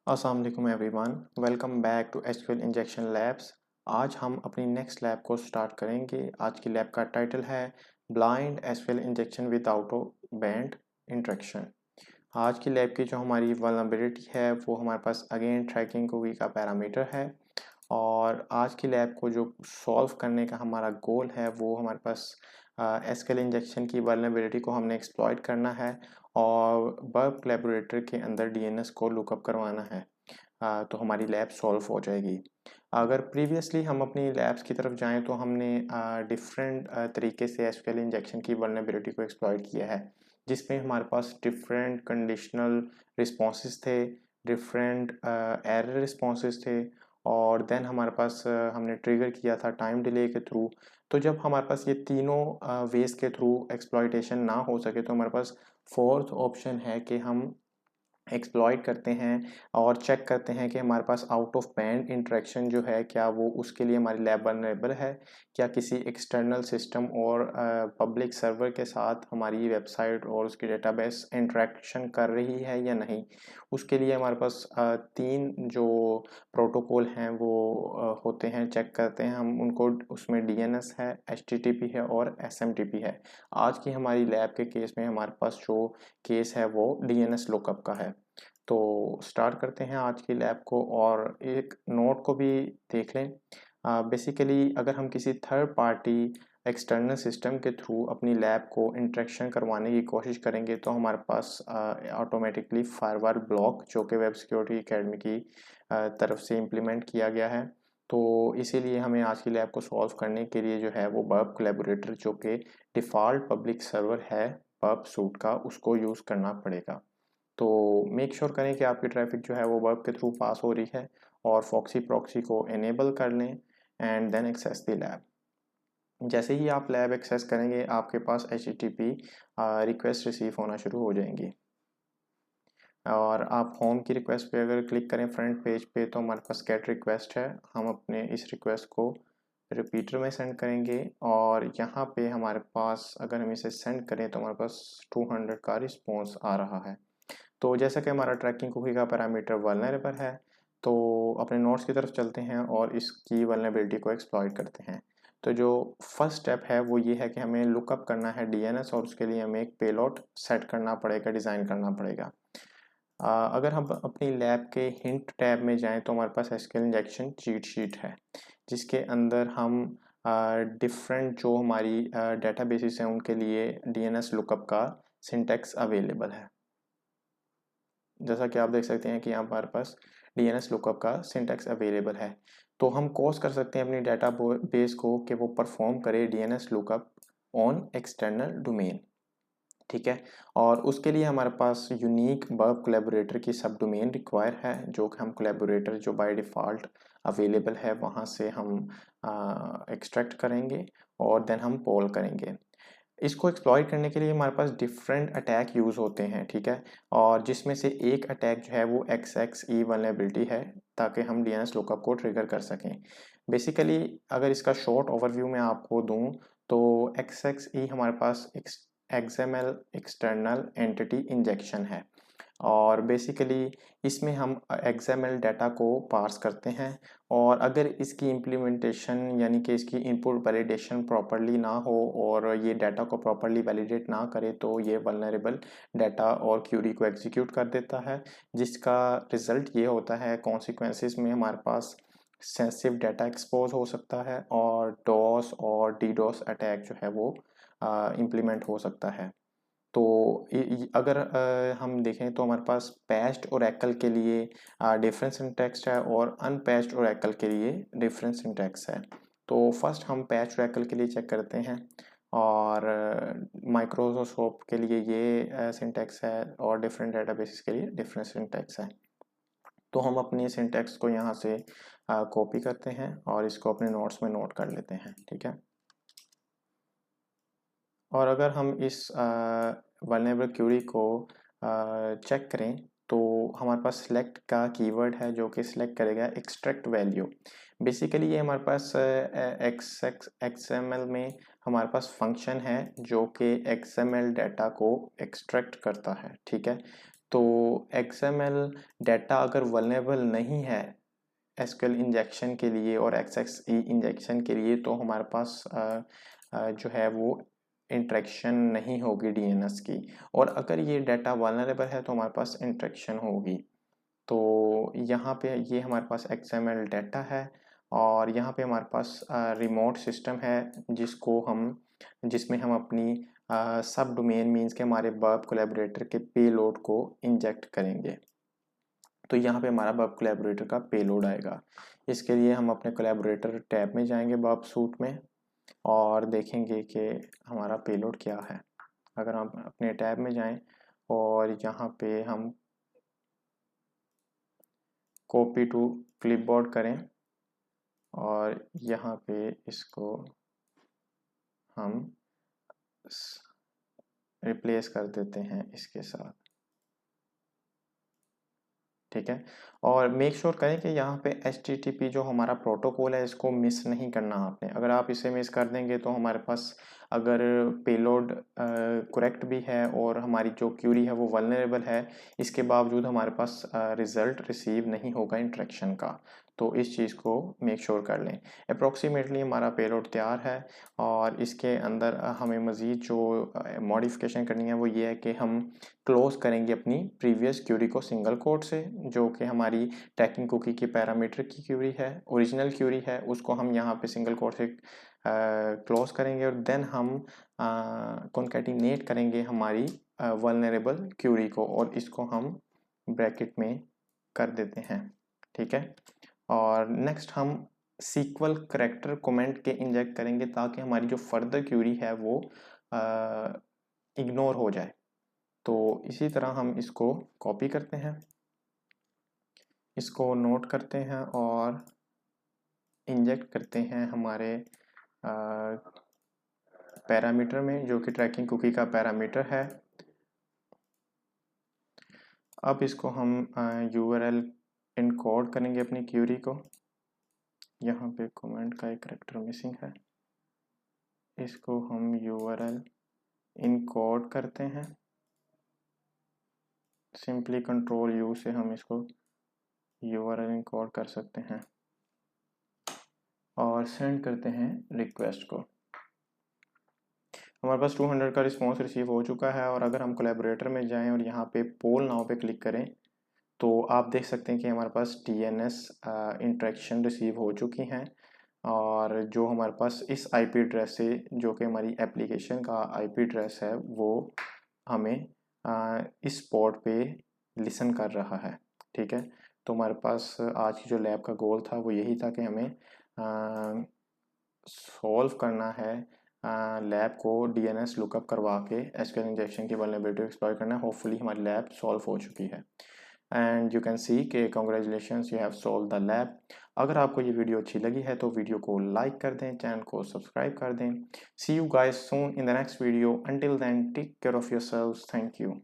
अस्सलाम वालेकुम everyone, welcome back to SQL injection labs. आज हम अपनी नेक्स्ट लैब को स्टार्ट करेंगे। आज की लैब का टाइटल है blind SQL injection with आउटो band interaction. आज की लैब की जो हमारी वल्नरेबिलिटी है वो हमारे पास अगेन ट्रैकिंग कुकी का पैरामीटर है। और आज की लैब को जो सॉल्व करने का हमारा गोल है वो हमारे पास एसक्यूएल इंजेक्शन की वल्नरेबिलिटी को हमने एक्सप्लॉइट करना है और बर्ब कोलैबोरेटर के अंदर डीएनएस को लुकअप करवाना है। तो हमारी लैब सॉल्व हो जाएगी। अगर प्रीवियसली हम अपनी लैब्स की तरफ जाएं तो हमने डिफरेंट तरीके से एसक्यूएल इंजेक्शन की वल्नरेबिलिटी को एक्सप्लॉइट किया है, जिसमें हमारे पास डिफरेंट कंडीशनल रिस्पॉन्सेज थे, डिफरेंट एरर रिस्पॉन्सेज थे और देन हमारे पास हमने ट्रिगर किया था टाइम डिले के थ्रू। तो जब हमारे पास ये तीनों वेज के थ्रू एक्सप्लॉइटेशन ना हो सके तो हमारे पास फोर्थ ऑप्शन है कि हम एक्सप्लॉइट करते हैं और चेक करते हैं कि हमारे pass out of band interaction जो है क्या वो उसके लिए हमारी लैब वल्नरेबल है, क्या किसी एक्सटर्नल सिस्टम और पब्लिक सर्वर के साथ हमारी वेबसाइट और उसकी डेटाबेस इंटरेक्शन कर रही है या नहीं। उसके लिए हमारे पास तीन जो प्रोटोकॉल हैं वो होते हैं, चेक करते हैं हम उनको। उसमें डीएनएस है, एचटीटीपी है और एसएमटीपी है। आज की हमारी लैब के केस में हमारे पास जो केस है वो डीएनएस लुकअप का है। तो स्टार्ट करते हैं आज की लैब को और एक नोट को भी देख लें। बेसिकली अगर हम किसी थर्ड पार्टी एक्सटर्नल सिस्टम के थ्रू अपनी लैब को इंट्रैक्शन करवाने की कोशिश करेंगे तो हमारे पास ऑटोमेटिकली फायरवॉल ब्लॉक जो कि वेब सिक्योरिटी एकेडमी की तरफ से इम्प्लीमेंट किया गया है। तो इसीलिए हमें आज की लैब को सॉल्व करने के लिए जो है वो बर्ब कोलैबोरेटर जो कि डिफ़ॉल्ट पब्लिक सर्वर है बर्ब सूट का, उसको यूज़ करना पड़ेगा। तो मेक श्योर करें कि आपकी ट्रैफिक जो है वो बर्ब के थ्रू पास हो रही है और फॉक्सी प्रॉक्सी को इनेबल कर लें and then access the lab. जैसे ही आप लैब एक्सेस करेंगे आपके पास HTTP रिक्वेस्ट रिसीव होना शुरू हो जाएंगी और आप होम की रिक्वेस्ट पे अगर क्लिक करें फ्रंट पेज पे तो हमारे पास गेट रिक्वेस्ट है। हम अपने इस रिक्वेस्ट को रिपीटर में सेंड करेंगे और यहाँ पे हमारे पास अगर हम इसे सेंड करें तो हमारे पास 200 का रिस्पॉन्स आ रहा है। तो जैसा कि हमारा ट्रैकिंग कुकी का पैरामीटर वल्नरेबल है तो अपने नोट्स की तरफ चलते हैं और इसकी वल्नरेबिलिटी को एक्सप्लॉइट करते हैं। तो जो फर्स्ट स्टेप है वो ये है कि हमें लुकअप करना है डीएनएस और उसके लिए हमें एक पेलोड सेट करना पड़ेगा, डिज़ाइन करना पड़ेगा। अगर हम अपनी लैब के हिंट टैब में जाएं तो हमारे पास एसक्यूएल इंजेक्शन चीट शीट है, जिसके अंदर हम डिफरेंट जो हमारी डेटाबेसेस हैं उनके लिए डीएनएस लुकअप का सिंटैक्स अवेलेबल है। जैसा कि आप देख सकते हैं कि यहाँ हमारे पास डीएनएस लुकअप का सिंटैक्स अवेलेबल है। तो हम कोर्स कर सकते हैं अपनी डाटा बेस को कि वो परफॉर्म करे DNS lookup on external domain. ठीक है, और उसके लिए हमारे पास यूनिक बर्ब कोलैबोरेटर की सब डोमेन रिक्वायर है, जो कि हम कोलैबोरेटर जो बाय डिफ़ॉल्ट अवेलेबल है वहाँ से हम एक्सट्रैक्ट करेंगे और देन हम पोल करेंगे। इसको एक्सप्लॉइट करने के लिए हमारे पास डिफरेंट अटैक यूज़ होते हैं, ठीक है। और जिसमें से एक अटैक जो है वो XXE वल्नरेबिलिटी है, ताकि हम डीएनएस लुकअप को ट्रिगर कर सकें। बेसिकली अगर इसका शॉर्ट ओवरव्यू मैं आपको दूं तो XXE हमारे पास XML एक्सटर्नल एंटिटी इंजेक्शन है और बेसिकली इसमें हम XML डाटा को पार्स करते हैं और अगर इसकी इम्प्लीमेंटेशन यानी कि इसकी इनपुट वैलिडेशन प्रॉपरली ना हो और ये डाटा को प्रॉपरली वैलिडेट ना करे तो ये वल्नरेबल डाटा और क्यूरी को एग्जीक्यूट कर देता है, जिसका रिजल्ट ये होता है कॉन्सिक्वेंसेस में हमारे पास सेंसिटिव डाटा एक्सपोज हो सकता है और डॉस और डीडॉस अटैक जो है वो इम्प्लीमेंट हो सकता है। तो अगर हम देखें तो हमारे पास पैच्ड ओरेकल के लिए डिफरेंट सिंटैक्स है और अनपैच्ड ओरेकल के लिए डिफरेंट सिंटैक्स है। तो फर्स्ट हम पैच्ड ओरेकल के लिए चेक करते हैं और माइक्रोसॉफ्ट के लिए ये सिंटैक्स है और डिफरेंट डेटाबेसेस के लिए डिफरेंट सिंटैक्स है। तो हम अपनी सिंटैक्स को यहाँ से कॉपी करते हैं और इसको अपने नोट्स में नोट कर लेते हैं, ठीक है। और अगर हम इस वल्नरेबल क्यूरी को चेक करें तो हमारे पास सिलेक्ट का कीवर्ड है जो कि सिलेक्ट करेगा एक्सट्रैक्ट वैल्यू। बेसिकली ये हमारे पास XML में हमारे पास फंक्शन है जो कि XML डाटा को एक्सट्रैक्ट करता है, ठीक है। तो XML डाटा अगर वल्नरेबल नहीं है SQL इंजेक्शन के लिए और XXE इंजेक्शन के लिए, तो हमारे पास जो है वो इंट्रैक्शन नहीं होगी DNS की। और अगर ये डाटा वल्नरेबल है तो हमारे पास इंट्रैक्शन होगी। तो यहाँ पे ये हमारे पास XML डाटा है और यहाँ पे हमारे पास रिमोट सिस्टम है जिसमें हम अपनी सब डोमेन मीन्स के हमारे वर्ब कोलैबोरेटर के पेलोड को इंजेक्ट करेंगे। तो यहाँ पे हमारा वर्ब कोलैबोरेटर का पेलोड आएगा। इसके लिए हम अपने कोलैबोरेटर टैब में जाएंगे वर्ब सूट में और देखेंगे कि हमारा पेलोड क्या है। अगर हम अपने टैब में जाएं और यहाँ पे हम कॉपी टू क्लिपबोर्ड करें और यहाँ पे इसको हम रिप्लेस कर देते हैं इसके साथ, ठीक है। और मेक श्योर करें कि यहाँ पे HTTP जो हमारा प्रोटोकॉल है इसको मिस नहीं करना आपने। अगर आप इसे मिस कर देंगे तो हमारे पास अगर पेलोड करेक्ट भी है और हमारी जो क्यूरी है वो वल्नरेबल है, इसके बावजूद हमारे पास रिज़ल्ट रिसीव नहीं होगा इंट्रैक्शन का। तो इस चीज़ को मेक श्योर कर लें। अप्रॉक्सीमेटली हमारा पेलोड तैयार है और इसके अंदर हमें मज़ीद जो मॉडिफिकेशन करनी है वो ये है कि हम क्लोज करेंगे अपनी प्रीवियस क्यूरी को सिंगल कोट से, जो कि हमारी ट्रैकिंग कुकी की पैरामीटर की क्यूरी है, ओरिजिनल क्यूरी है, उसको हम यहाँ पे सिंगल कोट से क्लोज करेंगे और देन हम कॉन्कैटिनेट करेंगे हमारी वल्नरेबल क्यूरी को और इसको हम ब्रैकेट में कर देते हैं, ठीक है। और नेक्स्ट हम सीक्वल करैक्टर कमेंट के इंजेक्ट करेंगे ताकि हमारी जो फर्दर क्यूरी है वो इग्नोर हो जाए। तो इसी तरह हम इसको कॉपी करते हैं, इसको नोट करते हैं और इंजेक्ट करते हैं हमारे पैरामीटर में, जो कि ट्रैकिंग कुकी का पैरामीटर है। अब इसको हम URL इनकोड करेंगे अपनी क्यूरी को। यहाँ पे कमेंट का एक करैक्टर मिसिंग है, इसको हम URL इनकोड करते हैं। सिंपली कंट्रोल U से हम इसको URL इनकोड कर सकते हैं और सेंड करते हैं रिक्वेस्ट को। हमारे पास 200 का रिस्पॉन्स रिसीव हो चुका है और अगर हम कोलैबोरेटर में जाएं और यहाँ पे पोल नाउ पे क्लिक करें तो आप देख सकते हैं कि हमारे पास DNS इंट्रैक्शन रिसीव हो चुकी हैं और जो हमारे पास इस IP एड्रेस से, जो कि हमारी एप्लीकेशन का IP एड्रेस है, वो हमें इस पोर्ट पे लिसन कर रहा है, ठीक है। तो हमारे पास आज की जो लैब का गोल था वो यही था कि हमें सॉल्व करना है लैब को DNS लुकअप करवा के SQL इंजेक्शन की वल्नरेबिलिटी एक्सप्लॉइट करना है। होपफुली हमारी लैब सॉल्व हो चुकी है एंड यू कैन सी के congratulations, you have solve the lab. अगर आपको ये वीडियो अच्छी लगी है तो वीडियो को लाइक कर दें, चैनल को सब्सक्राइब कर दें। See you guys soon in the next video, until then take care of yourselves, thank you.